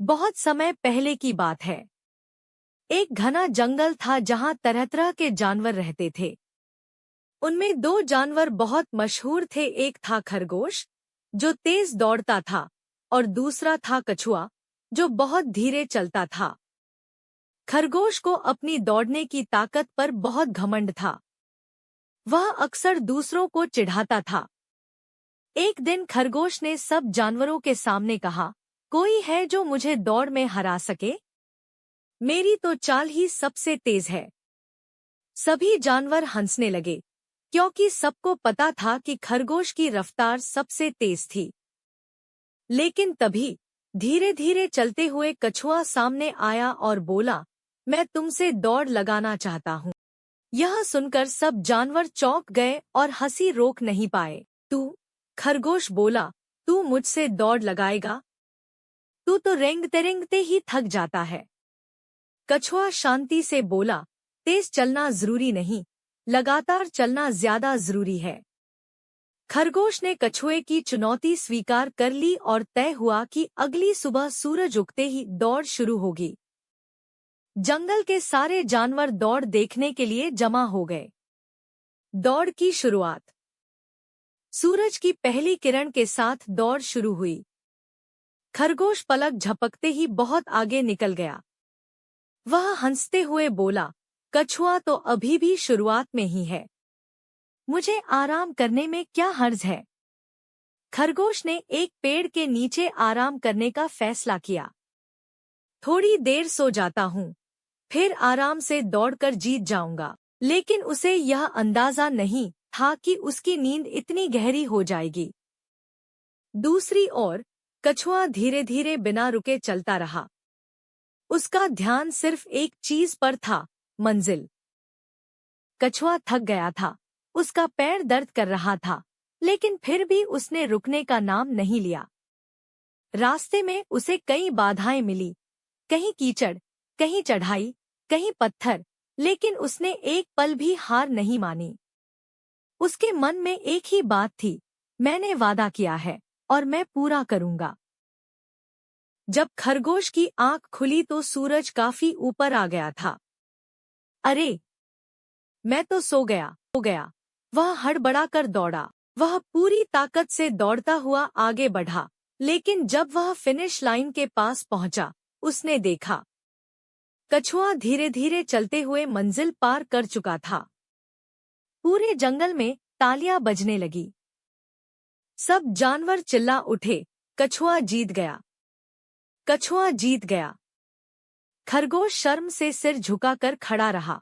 बहुत समय पहले की बात है। एक घना जंगल था जहां तरह तरह के जानवर रहते थे। उनमें दो जानवर बहुत मशहूर थे। एक था खरगोश, जो तेज दौड़ता था, और दूसरा था कछुआ, जो बहुत धीरे चलता था। खरगोश को अपनी दौड़ने की ताकत पर बहुत घमंड था। वह अक्सर दूसरों को चिढ़ाता था। एक दिन खरगोश ने सब जानवरों के सामने कहा, कोई है जो मुझे दौड़ में हरा सके? मेरी तो चाल ही सबसे तेज है। सभी जानवर हंसने लगे, क्योंकि सबको पता था कि खरगोश की रफ्तार सबसे तेज थी। लेकिन तभी धीरे धीरे चलते हुए कछुआ सामने आया और बोला, मैं तुमसे दौड़ लगाना चाहता हूँ। यह सुनकर सब जानवर चौंक गए और हंसी रोक नहीं पाए। तू? खरगोश बोला, तू मुझसे दौड़ लगाएगा? तू तो रेंगते रेंगते ही थक जाता है। कछुआ शांति से बोला, तेज चलना जरूरी नहीं, लगातार चलना ज्यादा जरूरी है। खरगोश ने कछुए की चुनौती स्वीकार कर ली और तय हुआ कि अगली सुबह सूरज उगते ही दौड़ शुरू होगी। जंगल के सारे जानवर दौड़ देखने के लिए जमा हो गए। दौड़ की शुरुआत। सूरज की पहली किरण के साथ दौड़ शुरू हुई। खरगोश पलक झपकते ही बहुत आगे निकल गया। वह हंसते हुए बोला, कछुआ तो अभी भी शुरुआत में ही है, मुझे आराम करने में क्या हर्ज है। खरगोश ने एक पेड़ के नीचे आराम करने का फैसला किया। थोड़ी देर सो जाता हूँ, फिर आराम से दौड़कर जीत जाऊंगा। लेकिन उसे यह अंदाजा नहीं था कि उसकी नींद इतनी गहरी हो जाएगी। दूसरी ओर कछुआ धीरे धीरे बिना रुके चलता रहा। उसका ध्यान सिर्फ एक चीज पर था, मंजिल। कछुआ थक गया था, उसका पैर दर्द कर रहा था, लेकिन फिर भी उसने रुकने का नाम नहीं लिया। रास्ते में उसे कई बाधाएं मिली, कहीं कीचड़, कहीं चढ़ाई, कहीं पत्थर, लेकिन उसने एक पल भी हार नहीं मानी। उसके मन में एक ही बात थी, मैंने वादा किया है और मैं पूरा करूंगा। जब खरगोश की आंख खुली तो सूरज काफी ऊपर आ गया था। अरे, मैं तो सो गया। वह हड़बड़ाकर दौड़ा। वह पूरी ताकत से दौड़ता हुआ आगे बढ़ा, लेकिन जब वह फिनिश लाइन के पास पहुंचा, उसने देखा कछुआ धीरे धीरे चलते हुए मंजिल पार कर चुका था। पूरे जंगल में तालियां बजने लगी। सब जानवर चिल्ला उठे, कछुआ जीत गया, कछुआ जीत गया। खरगोश शर्म से सिर झुकाकर खड़ा रहा।